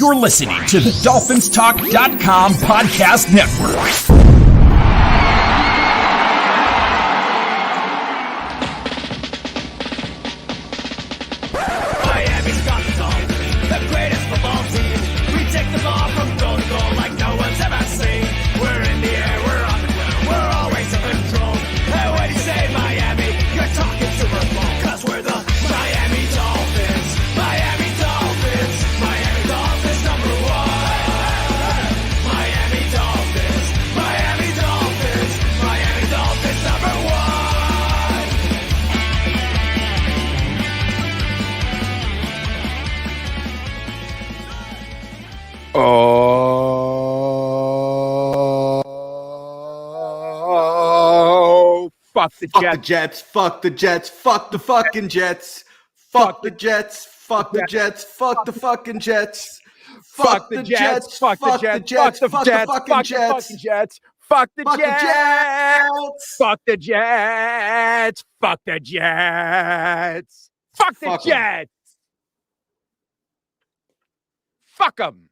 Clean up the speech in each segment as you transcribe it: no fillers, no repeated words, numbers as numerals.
You're listening to the DolphinsTalk.com podcast network. Miami's got the Dolphins, the greatest football team. We take the ball from goal to goal like no one's ever seen. We're in the air, we're on the ground, we're always in control. And when you say Miami, you're talking Super Bowl. 'Cause we're the Miami Dolphins, Miami Dolphins, Miami Dolphins number one. Miami Dolphins, Miami Dolphins, Miami Dolphins number one. Oh, fuck the Fuck Jets. the Jets. Fuck the Jets. Fuck the fucking Jets. Fuck the Jets. Fuck the Jets. Fuck the fucking Jets. Fuck the Jets. Fuck the Jets. Fuck the fucking Jets. Fuck the Jets. Fuck the Jets. Fuck the Jets. Fuck the Fuck 'em. Jets. Fuck them.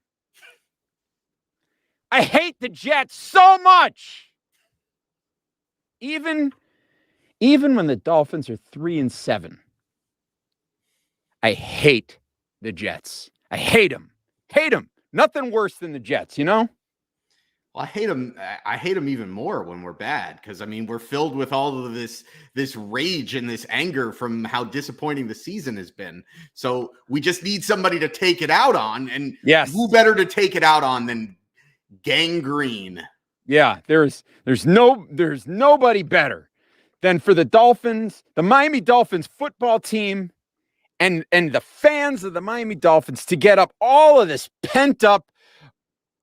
I hate the Jets so much. Even when the Dolphins are 3-7, I hate the Jets. I hate them. Hate them. Nothing worse than the Jets, you know? Well, I hate them. I hate them even more when we're bad because, I mean, we're filled with all of this rage and this anger from how disappointing the season has been. So we just need somebody to take it out on. And Yes. who better to take it out on than Gangrene? Yeah, there's nobody better than for the Dolphins, the Miami Dolphins football team and the fans of the Miami Dolphins to get up all of this pent up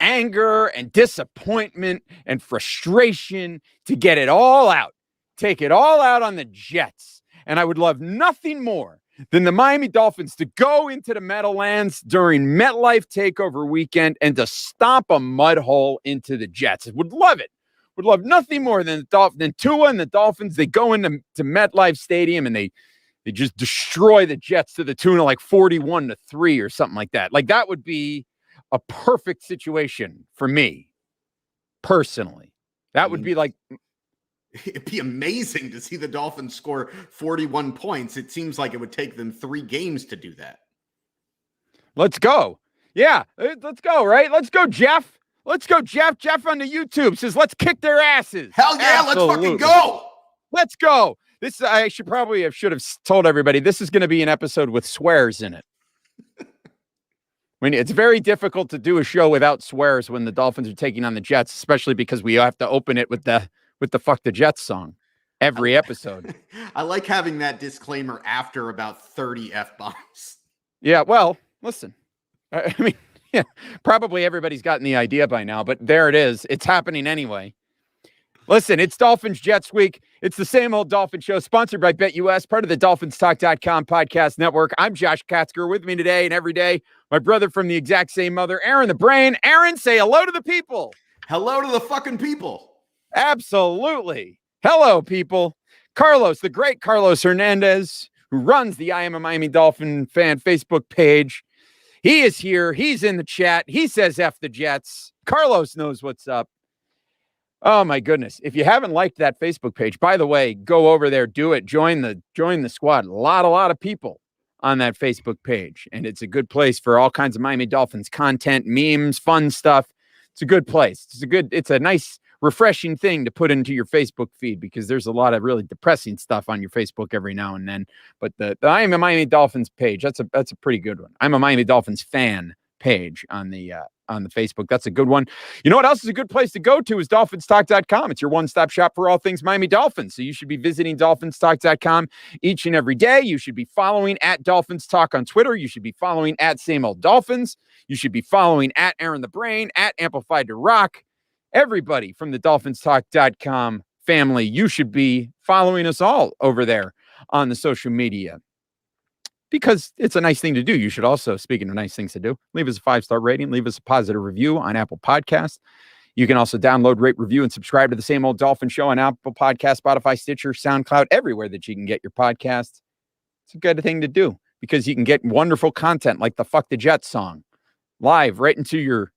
anger and disappointment and frustration, to get it all out, take it all out on the Jets. And I would love nothing more than the Miami Dolphins to go into the Meadowlands during MetLife takeover weekend and to stomp a mud hole into the Jets. Would love it. Would love nothing more than Tua and the Dolphins. They go into MetLife Stadium and they just destroy the Jets to the tune of like 41-3 or something like that. Like, that would be a perfect situation for me personally. That would be like, It'd be amazing to see the Dolphins score 41 points. It seems like it would take them 3 games to do that. let's go. Yeah, let's go, right? Let's go, Jeff. Let's go, Jeff. Jeff on the YouTube says, let's kick their asses. Hell yeah, let's fucking go. Let's go. This, I should have told everybody, this is going to be an episode with swears in it. It's very difficult to do a show without swears when the Dolphins are taking on the Jets, especially because we have to open it with the Fuck the Jets song every episode. I like having that disclaimer after about 30 F-bombs. Yeah, well, listen. I mean, yeah, probably everybody's gotten the idea by now, but there it is. It's happening anyway. Listen, it's Dolphins-Jets week. It's the same old Dolphin show, sponsored by BetUS, part of the DolphinsTalk.com podcast network. I'm Josh Katzker. With me today and every day, my brother from the exact same mother, Aaron the Brain. Aaron, say hello to the people. Hello to the fucking people. Absolutely. Hello, people. Carlos, the great Carlos Hernandez, who runs the I Am a Miami Dolphin fan Facebook page. He is here. He's in the chat. He says F the Jets. Carlos knows what's up. Oh my goodness. If you haven't liked that Facebook page, by the way, go over there, do it. Join the squad. A lot of people on that Facebook page. And it's a good place for all kinds of Miami Dolphins content, memes, fun stuff. It's a good place. It's a nice, refreshing thing to put into your Facebook feed because there's a lot of really depressing stuff on your Facebook every now and then. But the I Am a Miami Dolphins page, that's a pretty good one. I'm a Miami Dolphins fan page on the Facebook. That's a good one. You know what else is a good place to go to is DolphinsTalk.com. It's your one-stop shop for all things Miami Dolphins. So you should be visiting DolphinsTalk.com each and every day. You should be following at Dolphins Talk on Twitter. You should be following at Same Old Dolphins. You should be following at Aaron the Brain, at Amplified to Rock. Everybody from the DolphinsTalk.com family, you should be following us all over there on the social media, because it's a nice thing to do. You should also, speaking of nice things to do, leave us a 5-star rating, leave us a positive review on Apple Podcasts. You can also download, rate, review, and subscribe to the Same Old Dolphin Show on Apple Podcasts, Spotify, Stitcher, SoundCloud, everywhere that you can get your podcasts. It's a good thing to do because you can get wonderful content like the Fuck the Jets song live right into your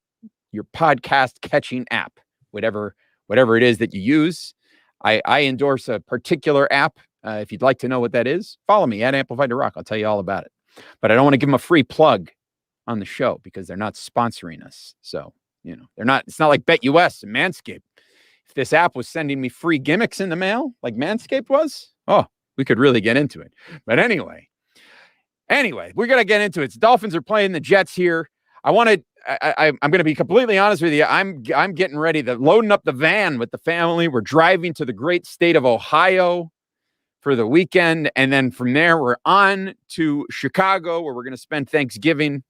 podcast catching app, whatever it is that you use. I endorse a particular app. If you'd like to know what that is, follow me at Amplified to Rock. I'll tell you all about it. But I don't want to give them a free plug on the show because they're not sponsoring us. So, they're not. It's not like BetUS and Manscaped. If this app was sending me free gimmicks in the mail like Manscaped was, we could really get into it. But anyway, we're going to get into it. The Dolphins are playing the Jets here. I'm going to be completely honest with you. I'm getting ready to loading up the van with the family. We're driving to the great state of Ohio for the weekend. And then from there, we're on to Chicago, where we're going to spend Thanksgiving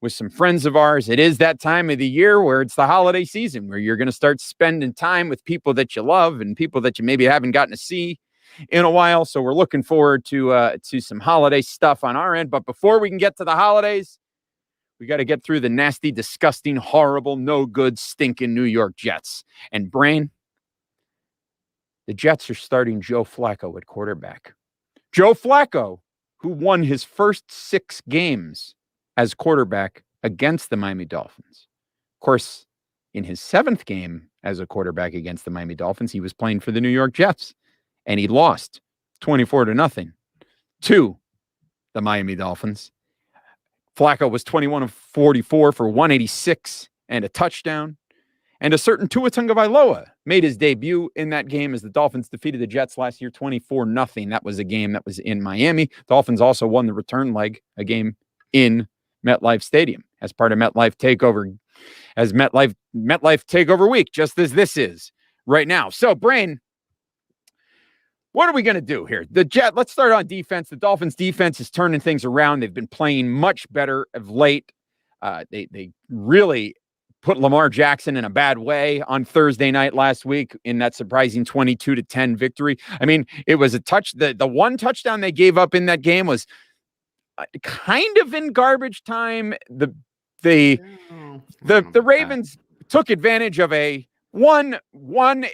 with some friends of ours. It is that time of the year where it's the holiday season, where you're going to start spending time with people that you love and people that you maybe haven't gotten to see in a while. So we're looking forward to some holiday stuff on our end. But before we can get to the holidays, we got to get through the nasty, disgusting, horrible, no good, stinking New York Jets. And Brain, the Jets are starting Joe Flacco at quarterback. Joe Flacco, who won his first 6 games as quarterback against the Miami Dolphins. Of course, in his 7th game as a quarterback against the Miami Dolphins, he was playing for the New York Jets, and he lost 24-0 to the Miami Dolphins. Flacco was 21 of 44 for 186 and a touchdown. And a certain Tua Tagovailoa made his debut in that game as the Dolphins defeated the Jets last year 24-0. That was a game that was in Miami. Dolphins also won the return leg, a game in MetLife Stadium as part of MetLife Takeover Week, just as this is right now. So, Brain, what are we going to do here? Let's start on defense. The Dolphins defense is turning things around. They've been playing much better of late. They really put Lamar Jackson in a bad way on Thursday night last week in that surprising 22-10 victory. I mean, it was the one touchdown they gave up in that game was kind of in garbage time. The Ravens took advantage of a one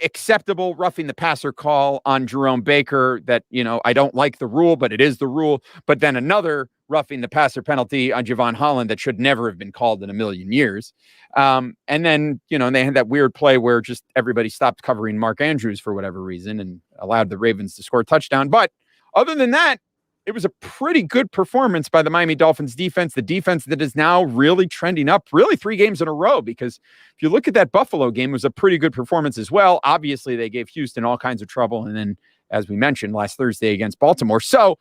acceptable roughing the passer call on Jerome Baker that, I don't like the rule, but it is the rule. But then another roughing the passer penalty on Javon Holland that should never have been called in a million years. And then, they had that weird play where just everybody stopped covering Mark Andrews for whatever reason and allowed the Ravens to score a touchdown. But other than that, it was a pretty good performance by the Miami Dolphins defense, the defense that is now really trending up, really 3 games in a row, because if you look at that Buffalo game, it was a pretty good performance as well. Obviously, they gave Houston all kinds of trouble. And then, as we mentioned, last Thursday against Baltimore. So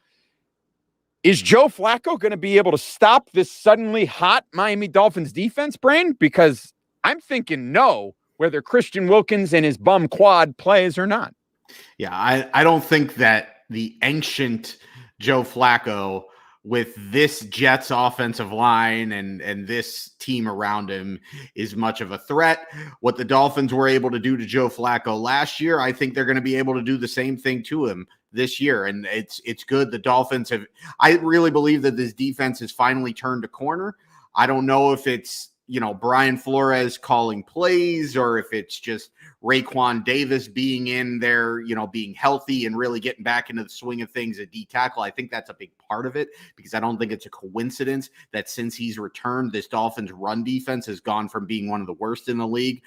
is Joe Flacco going to be able to stop this suddenly hot Miami Dolphins defense, Brain? Because I'm thinking no, whether Christian Wilkins and his bum quad plays or not. Yeah, I don't think that the ancient Joe Flacco with this Jets offensive line and this team around him is much of a threat. What the Dolphins were able to do to Joe Flacco last year, I think they're going to be able to do the same thing to him this year. And it's good. The Dolphins I really believe that this defense has finally turned a corner. I don't know if it's, Brian Flores calling plays or if it's just Raekwon Davis being in there, being healthy and really getting back into the swing of things at D tackle. I think that's a big part of it because I don't think it's a coincidence that since he's returned, this Dolphins run defense has gone from being one of the worst in the league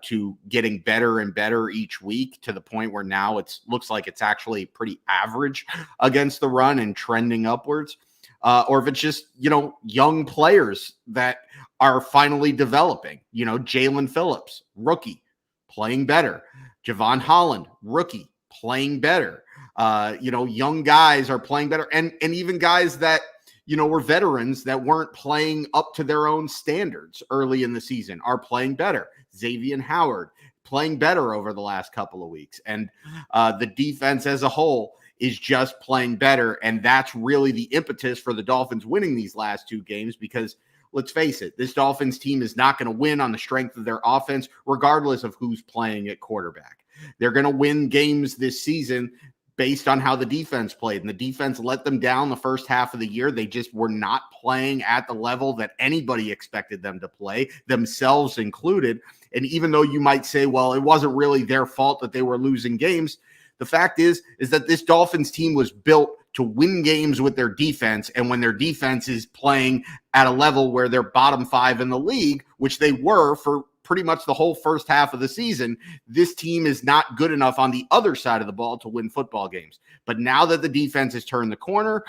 to getting better and better each week to the point where now looks like it's actually pretty average against the run and trending upwards. Or if it's just, young players that are finally developing, Jalen Phillips, rookie, playing better. Javon Holland, rookie, playing better. Young guys are playing better. And even guys that, were veterans that weren't playing up to their own standards early in the season are playing better. Xavier Howard playing better over the last couple of weeks. And the defense as a whole is just playing better. And that's really the impetus for the Dolphins winning these last 2 games because let's face it, this Dolphins team is not going to win on the strength of their offense, regardless of who's playing at quarterback. They're going to win games this season based on how the defense played. And the defense let them down the first half of the year. They just were not playing at the level that anybody expected them to play, themselves included. And even though you might say, well, it wasn't really their fault that they were losing games, the fact is that this Dolphins team was built to win games with their defense. And when their defense is playing at a level where they're bottom 5 in the league, which they were for pretty much the whole first half of the season, this team is not good enough on the other side of the ball to win football games. But now that the defense has turned the corner,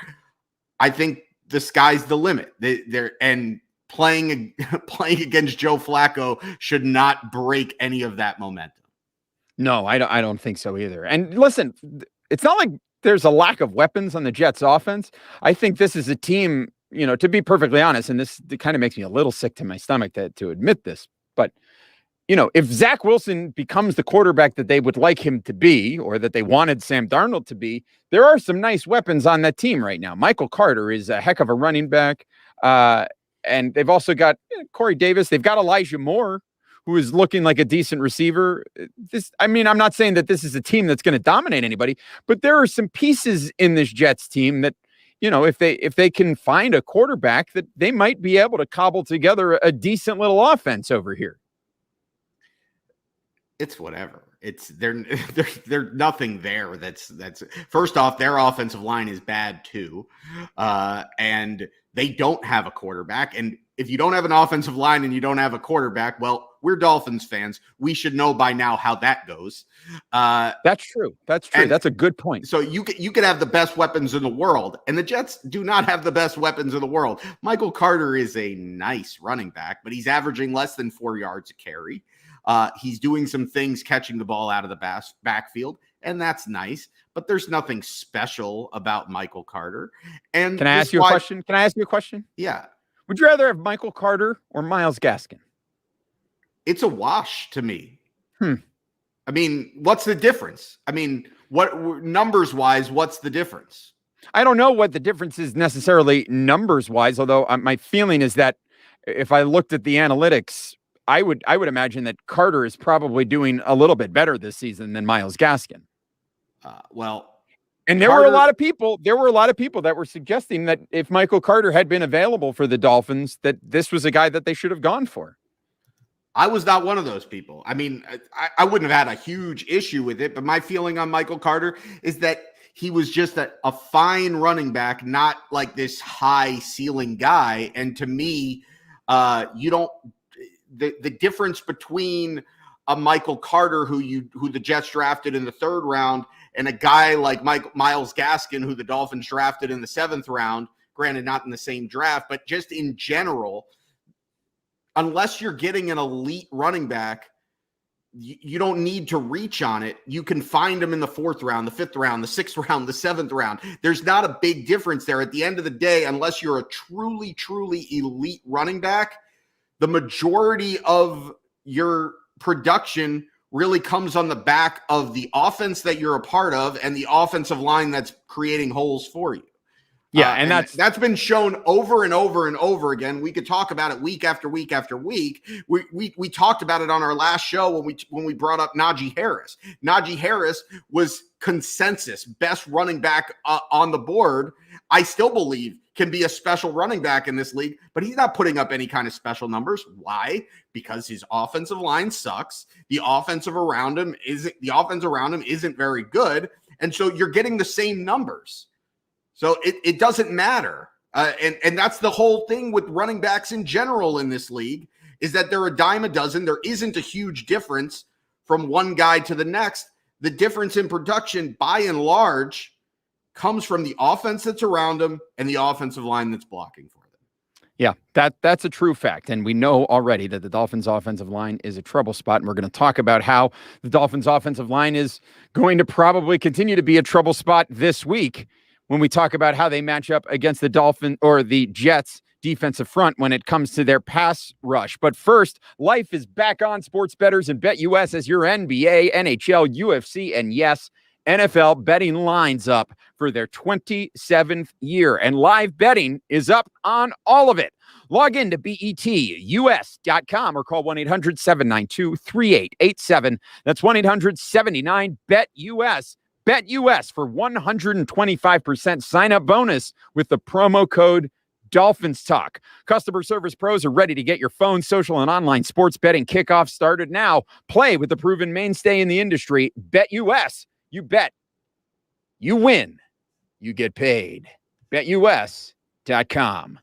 I think the sky's the limit. They're playing against Joe Flacco should not break any of that momentum. No, I don't think so either. And listen, it's not like there's a lack of weapons on the Jets offense. I think this is a team, to be perfectly honest, and this kind of makes me a little sick to my stomach to admit this, but if Zach Wilson becomes the quarterback that they would like him to be, or that they wanted Sam Darnold to be, there are some nice weapons on that team right now. Michael Carter is a heck of a running back. And they've also got Corey Davis. They've got Elijah Moore, who is looking like a decent receiver. I'm not saying that this is a team that's going to dominate anybody, but there are some pieces in this Jets team that, if they can find a quarterback, that they might be able to cobble together a decent little offense over here. It's whatever. They're nothing there. That's first off, their offensive line is bad too. And they don't have a quarterback. And if you don't have an offensive line and you don't have a quarterback, well, we're Dolphins fans. We should know by now how that goes. That's true. That's a good point. So you could have the best weapons in the world, and the Jets do not have the best weapons in the world. Michael Carter is a nice running back, but he's averaging less than 4 yards a carry. He's doing some things catching the ball out of the backfield, and that's nice, but there's nothing special about Michael Carter. And Can I ask you a question? Can I ask you a question? Yeah. Would you rather have Michael Carter or Myles Gaskin? It's a wash to me. What's the difference? What numbers wise, what's the difference? I don't know what the difference is necessarily numbers wise, although my feeling is that if I looked at the analytics, I would imagine that Carter is probably doing a little bit better this season than Myles Gaskin. And there were a lot of people that were suggesting that if Michael Carter had been available for the Dolphins, that this was a guy that they should have gone for. I was not one of those people. I wouldn't have had a huge issue with it, but my feeling on Michael Carter is that he was just a fine running back, not like this high ceiling guy. And to me, the difference between a Michael Carter who the Jets drafted in the 3rd round and a guy like Myles Gaskin who the Dolphins drafted in the 7th round, granted not in the same draft, but just in general, unless you're getting an elite running back, you don't need to reach on it. You can find them in the 4th round, the 5th round, the 6th round, the 7th round. There's not a big difference there. At the end of the day, unless you're a truly, truly elite running back, the majority of your production really comes on the back of the offense that you're a part of and the offensive line that's creating holes for you. Yeah, and that's been shown over and over and over again. We could talk about it week after week after week. We talked about it on our last show when we brought up Najee Harris. Najee Harris was consensus best running back on the board. I still believe can be a special running back in this league, but he's not putting up any kind of special numbers. Why? Because his offensive line sucks. The offense around him isn't very good, and so you're getting the same numbers. So it doesn't matter. And that's the whole thing with running backs in general in this league, is that they're a dime a dozen. There isn't a huge difference from one guy to the next. The difference in production, by and large, comes from the offense that's around them and the offensive line that's blocking for them. Yeah, that's a true fact. And we know already that the Dolphins offensive line is a trouble spot. And we're going to talk about how the Dolphins offensive line is going to probably continue to be a trouble spot this week when we talk about how they match up against the the Jets defensive front when it comes to their pass rush. But first, life is back on sports bettors and BetUS as your NBA, NHL, UFC, and yes, NFL betting lines up for their 27th year. And live betting is up on all of it. Log in to betus.com or call 1-800-792-3887. That's 1-800-79-BET-US. BetUS for 125% sign-up bonus with the promo code Dolphins Talk. Customer service pros are ready to get your phone, social, and online sports betting kickoff started now. Play with the proven mainstay in the industry, BetUS. You bet. You win. you get paid. BetUS.com.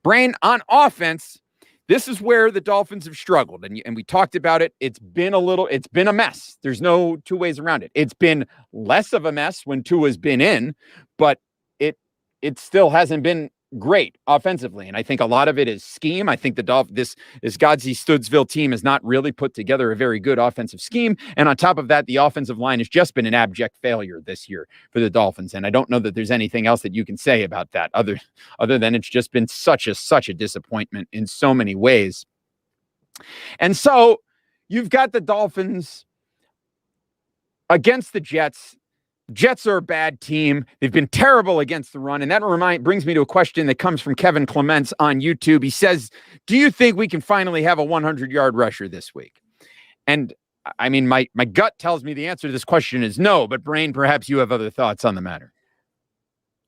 Brain, on offense, this is where the Dolphins have struggled. And we talked about it. It's been a mess. There's no two ways around it. It's been less of a mess when Tua's been in, but it still hasn't been great offensively. And I think a lot of it is scheme. I think this Godsey Stoodsville team has not really put together a very good offensive scheme. And on top of that, the offensive line has just been an abject failure this year for the Dolphins. And I don't know that there's anything else that you can say about that other than it's just been such a disappointment in so many ways. And so you've got the Dolphins against the Jets. Jets are a bad team. They've been terrible against the run. And that brings me to a question that comes from Kevin Clements on YouTube. He says, do you think we can finally have a 100-yard rusher this week? And I mean, my gut tells me the answer to this question is no, but Brain, perhaps you have other thoughts on the matter.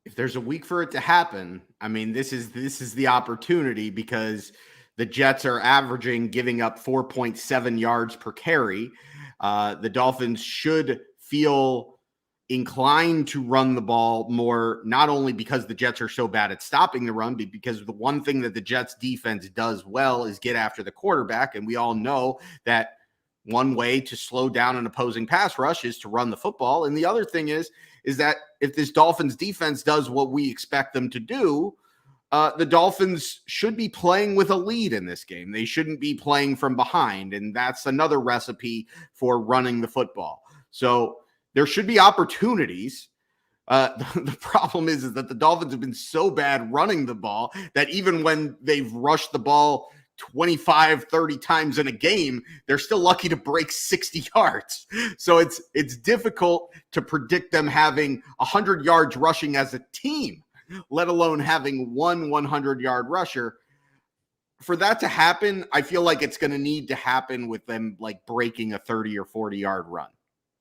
If there's a week for it to happen, I mean, this is the opportunity, because the Jets are giving up 4.7 yards per carry. The Dolphins should feel inclined to run the ball more, not only because the Jets are so bad at stopping the run, but because the one thing that the Jets defense does well is get after the quarterback. And we all know that one way to slow down an opposing pass rush is to run the football. And the other thing is that if this Dolphins defense does what we expect them to do, the Dolphins should be playing with a lead in this game. They shouldn't be playing from behind. And that's another recipe for running the football. So there should be opportunities. The problem is that the Dolphins have been so bad running the ball that even when they've rushed the ball 25, 30 times in a game, they're still lucky to break 60 yards. So it's difficult to predict them having 100 yards rushing as a team, let alone having one 100-yard rusher. For that to happen, I feel like it's going to need to happen with them like breaking a 30 or 40-yard run.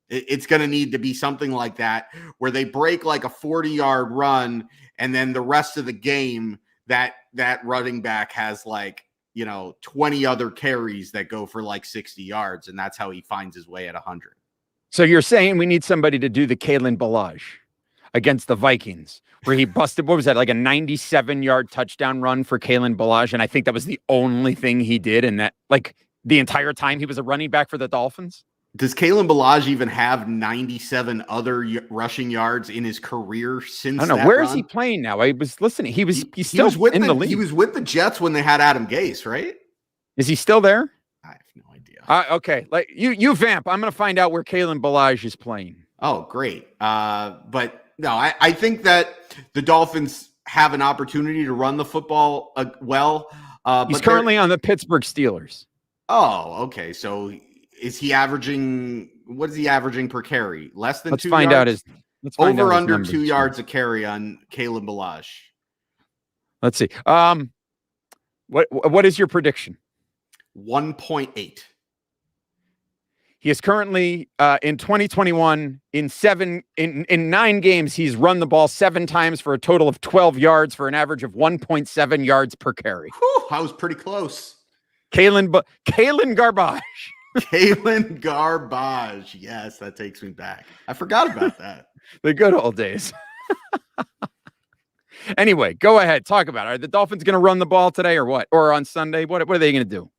It's going to need to be something like that, where they break like a 40-yard run, and then the rest of the game that running back has 20 other carries that go for like 60 yards, and that's how he finds his way at 100. So you're saying we need somebody to do the Kalen Ballage against the Vikings, where he busted, what was that, like a 97-yard touchdown run for Kalen Ballage, and I think that was the only thing he did, and that like the entire time he was a running back for the Dolphins? Does Kalen Ballage even have 97 other rushing yards in his career since? I don't know. Where is he playing now? I was listening. He's still in the league. He was with the Jets when they had Adam Gase, right? Is he still there? I have no idea. Okay. Like you vamp. I'm going to find out where Kalen Ballage is playing. Oh, great. But no, I think that the Dolphins have an opportunity to run the football well. He's currently on the Pittsburgh Steelers. Oh, okay. So is he averaging? What is he averaging per carry? Less than let's 2 find yards? Let's find over out under numbers. 2 yards a carry on Kalen Ballage. Let's see. What is your prediction? 1.8. He is currently in 2021 in 9 games. He's run the ball 7 times for a total of 12 yards for an average of 1.7 yards per carry. Whew, I was pretty close. Kalen Garbage. Kalen Garbage. Yes, that takes me back. I forgot about that. The good old days. Anyway, go ahead. Talk about it. Are the Dolphins going to run the ball today or what? Or on Sunday? What are they going to do?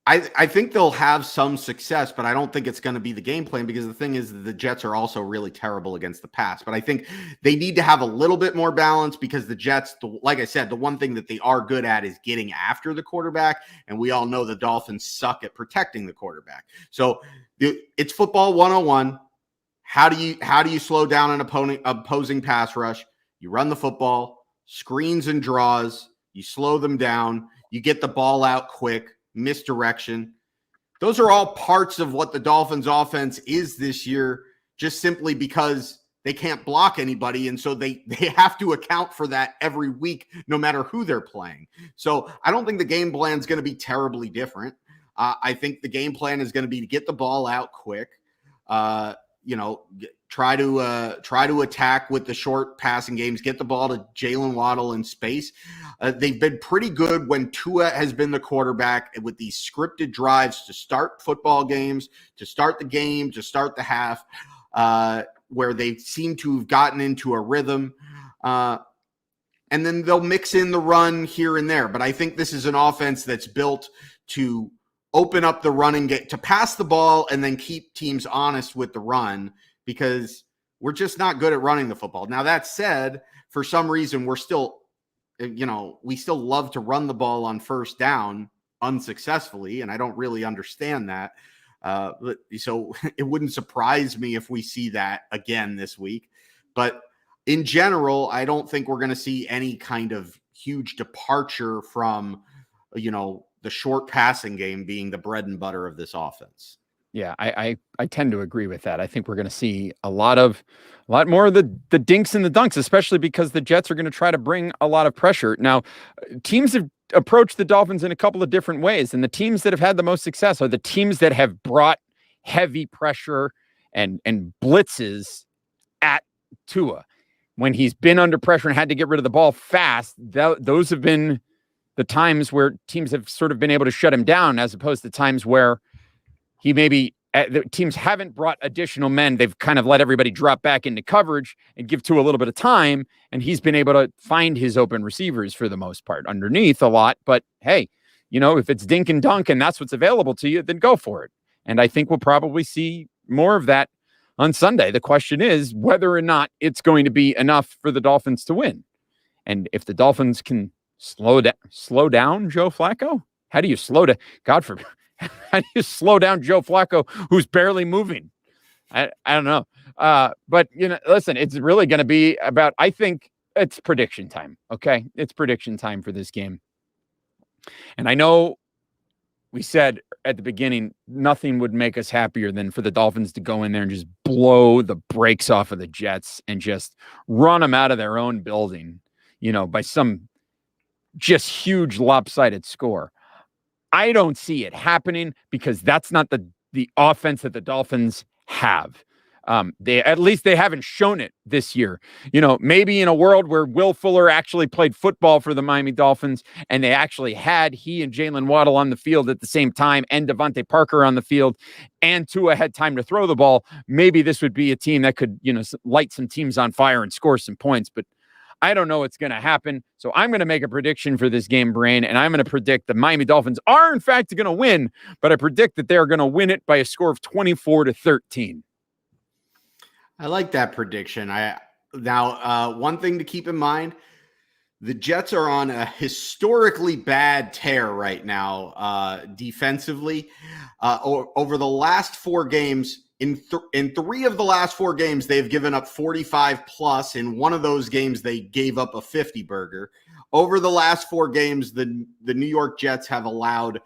I think they'll have some success, but I don't think it's going to be the game plan, because the thing is the Jets are also really terrible against the pass. But I think they need to have a little bit more balance, because the Jets, like I said, the one thing that they are good at is getting after the quarterback. And we all know the Dolphins suck at protecting the quarterback. So it's football 101. How do you slow down an opposing pass rush? You run the football, screens and draws, you slow them down, you get the ball out quick. Misdirection. Those are all parts of what the Dolphins offense is this year, just simply because they can't block anybody. And so they have to account for that every week, no matter who they're playing. So I don't think the game plan is going to be terribly different. I think the game plan is going to be to get the ball out quick, try to attack with the short passing games, get the ball to Jalen Waddle in space. They've been pretty good when Tua has been the quarterback, with these scripted drives to start football games, to start the game, to start the half, where they seem to have gotten into a rhythm. And then they'll mix in the run here and there. But I think this is an offense that's built to open up the running game, to pass the ball and then keep teams honest with the run, because we're just not good at running the football. Now, that said, for some reason, we still love to run the ball on first down unsuccessfully, and I don't really understand that. So it wouldn't surprise me if we see that again this week. But in general, I don't think we're going to see any kind of huge departure from, the short passing game being the bread and butter of this offense. Yeah, I tend to agree with that. I think we're going to see a lot more of the dinks and the dunks, especially because the Jets are going to try to bring a lot of pressure. Now, teams have approached the Dolphins in a couple of different ways, and the teams that have had the most success are the teams that have brought heavy pressure and blitzes at Tua. When he's been under pressure and had to get rid of the ball fast, those have been the times where teams have sort of been able to shut him down, as opposed to times where he the teams haven't brought additional men. They've kind of let everybody drop back into coverage and give Tua a little bit of time, and he's been able to find his open receivers for the most part underneath a lot. But hey, if it's dink and dunk and that's what's available to you, then go for it. And I think we'll probably see more of that on Sunday. The question is whether or not it's going to be enough for the Dolphins to win. And if the Dolphins can slow down Joe Flacco, how do you slow down? God forbid. How do you slow down Joe Flacco, who's barely moving? I don't know. But listen, it's really going to be about, I think it's prediction time. Okay. It's prediction time for this game. And I know we said at the beginning, nothing would make us happier than for the Dolphins to go in there and just blow the brakes off of the Jets and just run them out of their own building, by some just huge lopsided score. I don't see it happening because that's not the offense that the Dolphins have. They haven't shown it this year. Maybe in a world where Will Fuller actually played football for the Miami Dolphins and they actually had he and Jalen Waddle on the field at the same time and Devontae Parker on the field and Tua had time to throw the ball, maybe this would be a team that could, light some teams on fire and score some points. But I don't know what's going to happen. So I'm going to make a prediction for this game, Brain, and I'm going to predict the Miami Dolphins are in fact going to win, but I predict that they're going to win it by a score of 24-13. I like that prediction. One thing to keep in mind, the Jets are on a historically bad tear right now defensively. Over the last 4 games, in 3 of the last 4 games, they've given up 45 plus. In one of those games, they gave up a 50 burger. Over the last 4 games, the New York Jets have allowed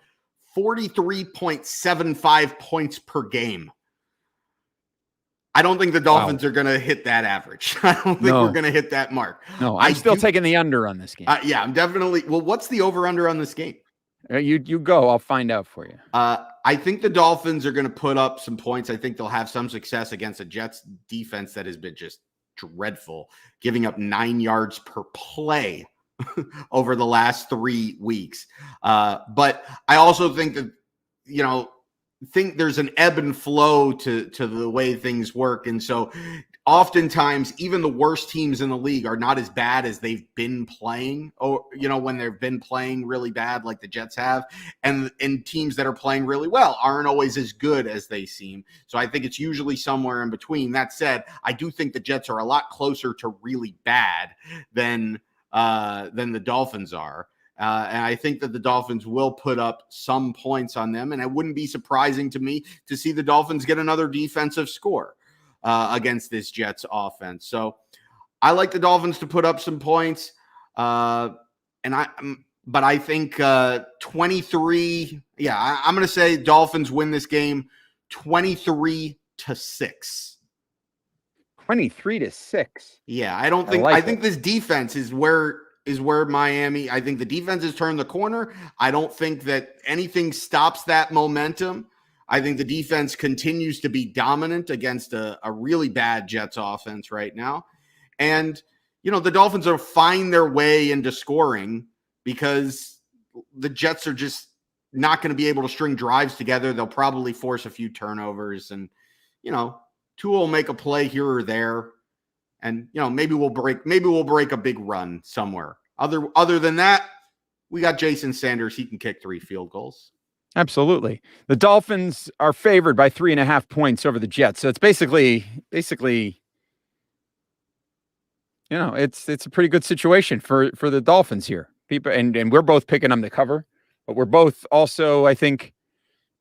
43.75 points per game. I don't think the Dolphins are going to hit that average. I don't think we're going to hit that mark. No, I'm still taking the under on this game. Yeah, I'm definitely. Well, what's the over-under on this game? You go. I'll find out for you. I think the Dolphins are going to put up some points. I think they'll have some success against a Jets defense that has been just dreadful, giving up 9 yards per play over the last 3 weeks. But I also think that, think there's an ebb and flow to the way things work. And so oftentimes even the worst teams in the league are not as bad as they've been playing, or, when they've been playing really bad like the Jets have, and teams that are playing really well aren't always as good as they seem. So I think it's usually somewhere in between. That said, I do think the Jets are a lot closer to really bad than the Dolphins are. And I think that the Dolphins will put up some points on them. And it wouldn't be surprising to me to see the Dolphins get another defensive score against this Jets offense. So I like the Dolphins to put up some points. But I think 23. Yeah, I'm going to say Dolphins win this game 23-6. 23-6. Yeah, I think this defense is where Miami, I think the defense has turned the corner. I don't think that anything stops that momentum. I think the defense continues to be dominant against a really bad Jets offense right now. And, the Dolphins will find their way into scoring because the Jets are just not going to be able to string drives together. They'll probably force a few turnovers and, Tua will make a play here or there. And maybe we'll break a big run somewhere. Other than that, we got Jason Sanders. He can kick 3 field goals. Absolutely. The Dolphins are favored by 3.5 points over the Jets. So it's basically, it's a pretty good situation for the Dolphins here. People, and we're both picking them to cover, but we're both also, I think,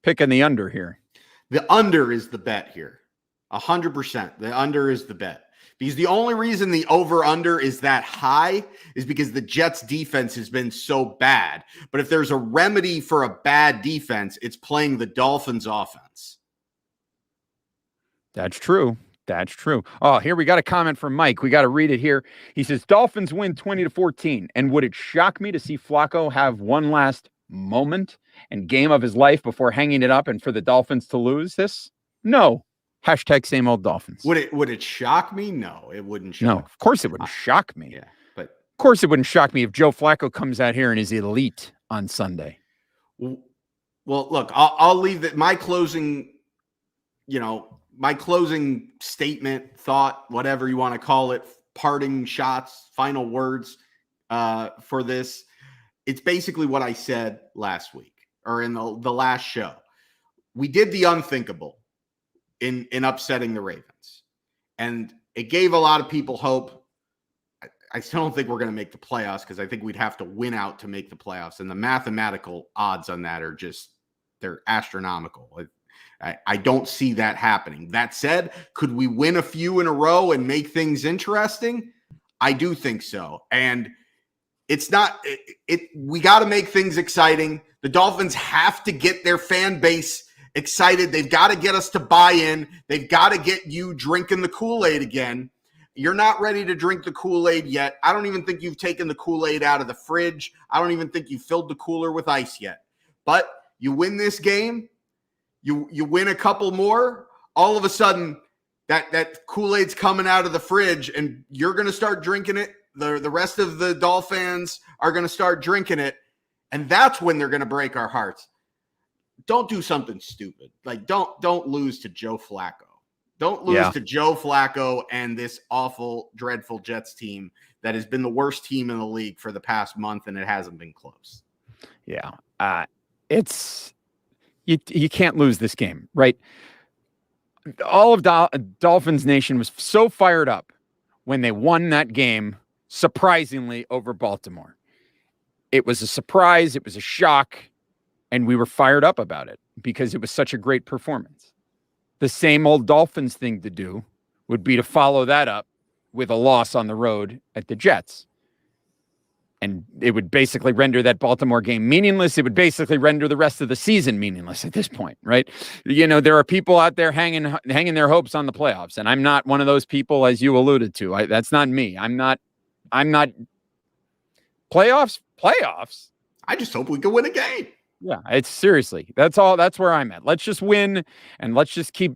picking the under here. The under is the bet here. 100%. The under is the bet. Because the only reason the over-under is that high is because the Jets' defense has been so bad. But if there's a remedy for a bad defense, it's playing the Dolphins' offense. That's true. That's true. Oh, here we got a comment from Mike. We got to read it here. He says, Dolphins win 20-14. And would it shock me to see Flacco have one last moment and game of his life before hanging it up and for the Dolphins to lose this? No. Hashtag same old Dolphins. Would it shock me? No, it wouldn't shock. No, of course it wouldn't shock me. Yeah, but of course it wouldn't shock me if Joe Flacco comes out here and is elite on Sunday. Well, look, I'll leave that. My closing statement, thought, whatever you want to call it, parting shots, final words for this. It's basically what I said last week or in the last show. We did the unthinkable in upsetting the Ravens. And it gave a lot of people hope. I still don't think we're going to make the playoffs because I think we'd have to win out to make the playoffs. And the mathematical odds on that are they're astronomical. I don't see that happening. That said, could we win a few in a row and make things interesting? I do think so. And it's not we got to make things exciting. The Dolphins have to get their fan base excited. They've got to get us to buy in. They've got to get you drinking the Kool-Aid again. You're not ready to drink the Kool-Aid yet. I don't even think you've taken the Kool-Aid out of the fridge. I don't even think you filled the cooler with ice yet. But you win this game, you win a couple more, all of a sudden that Kool-Aid's coming out of the fridge and you're going to start drinking it. The rest of the Dolphins are going to start drinking it. And that's when they're going to break our hearts. Don't do something stupid. Like don't lose to Joe Flacco. Don't lose to Joe Flacco and this awful, dreadful Jets team that has been the worst team in the league for the past month, and it hasn't been close. Yeah. It's you can't lose this game, right? All of Dolphins Nation was so fired up when they won that game, surprisingly, over Baltimore. It was a surprise. It was a shock. And we were fired up about it because it was such a great performance. The same old Dolphins thing to do would be to follow that up with a loss on the road at the Jets. And it would basically render that Baltimore game meaningless. It would basically render the rest of the season meaningless at this point, right? There are people out there hanging their hopes on the playoffs. And I'm not one of those people, as you alluded to. That's not me. I'm not playoffs. I just hope we can win a game. Yeah, it's seriously. That's all. That's where I'm at. Let's just win, and let's just keep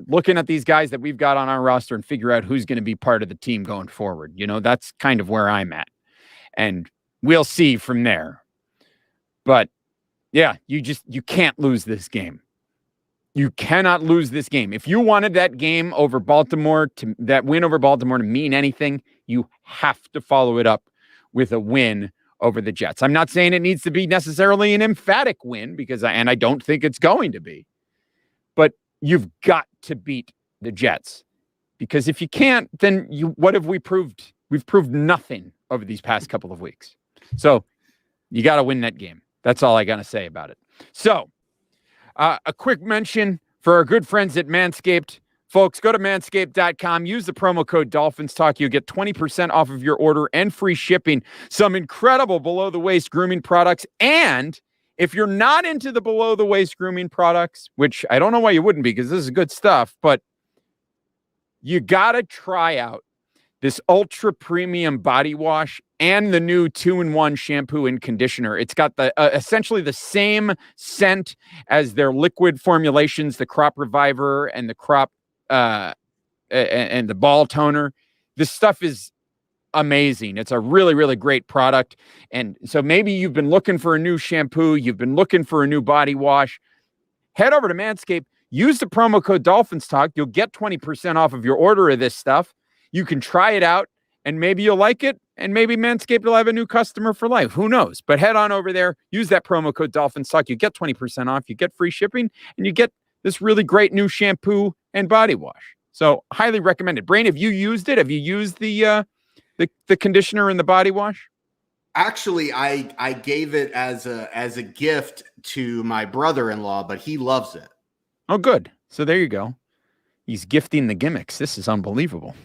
looking at these guys that we've got on our roster and figure out who's going to be part of the team going forward. That's kind of where I'm at, and we'll see from there. But yeah, you can't lose this game. You cannot lose this game. If you wanted that game over Baltimore that win over Baltimore to mean anything, you have to follow it up with a win over the Jets. I'm not saying it needs to be necessarily an emphatic win I don't think it's going to be, but you've got to beat the Jets, because if you can't, then what have we proved? We've proved nothing over these past couple of weeks. So you got to win that game. That's all I got to say about it. So a quick mention for our good friends at Manscaped. Folks, go to manscaped.com. Use the promo code Dolphins Talk. You'll get 20% off of your order and free shipping. Some incredible below-the-waist grooming products. And if you're not into the below-the-waist grooming products, which I don't know why you wouldn't be, because this is good stuff, but you got to try out this ultra premium body wash and the new 2-in-1 shampoo and conditioner. It's got the essentially the same scent as their liquid formulations, the Crop Reviver and the Crop and the ball toner. This stuff is amazing. It's a really, really great product. And so maybe you've been looking for a new shampoo, you've been looking for a new body wash. Head over to Manscaped, use the promo code Dolphins Talk. You'll get 20% off of your order of this stuff. You can try it out and maybe you'll like it. And maybe Manscaped will have a new customer for life. Who knows? But head on over there. Use that promo code Dolphins Talk. You get 20% off. You get free shipping. And you get this really great new shampoo and body wash. So highly recommended. Brain, have you used it? Have you used the conditioner and the body wash? Actually, I gave it as a gift to my brother-in-law, but he loves it. Oh, good. So there you go. He's gifting the gimmicks. This is unbelievable.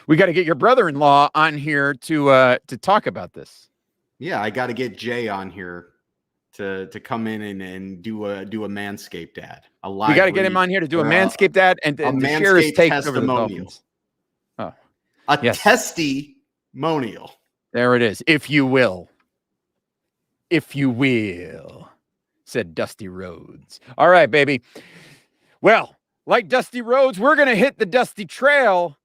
We got to get your brother-in-law on here to talk about this. Yeah, I got to get Jay on here to come in and do a Manscaped ad. We got to get him on here to do a Manscaped ad and to share his take over the Dolphins. Oh, testimonial. There it is. If you will, said Dusty Rhodes. All right, baby. Well, like Dusty Rhodes, we're going to hit the dusty trail.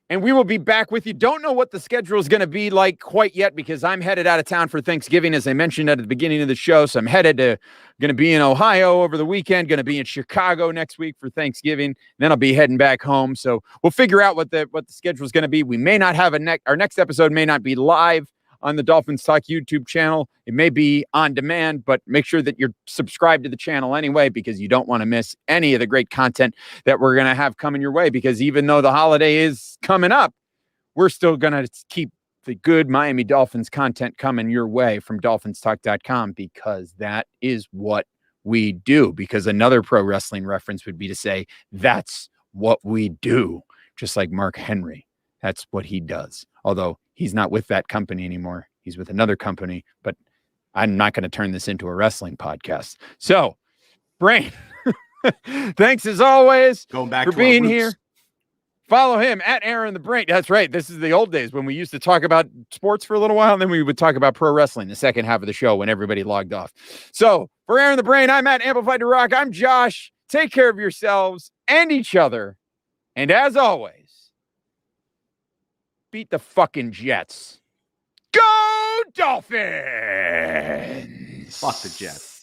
And we will be back with you. Don't know what the schedule is going to be like quite yet because I'm headed out of town for Thanksgiving, as I mentioned at the beginning of the show. So I'm headed to, going to be in Ohio over the weekend, going to be in Chicago next week for Thanksgiving. Then I'll be heading back home. So we'll figure out what the schedule is going to be. We may not have our next episode may not be live on the Dolphins Talk YouTube channel. It may be on demand, but make sure that you're subscribed to the channel anyway, because you don't want to miss any of the great content that we're going to have coming your way. Because even though the holiday is coming up, we're still going to keep the good Miami Dolphins content coming your way from DolphinsTalk.com, because that is what we do. Because another pro wrestling reference would be to say, that's what we do. Just like Mark Henry. That's what he does. Although he's not with that company anymore. He's with another company, but I'm not going to turn this into a wrestling podcast. So, Brain, thanks as always Going back for to being here. Follow him at Aaron the Brain. That's right. This is the old days when we used to talk about sports for a little while, and then we would talk about pro wrestling the second half of the show when everybody logged off. So, for Aaron the Brain, I'm at Amplified to Rock. I'm Josh. Take care of yourselves and each other. And as always, beat the fucking Jets. Go Dolphins! Fuck the Jets.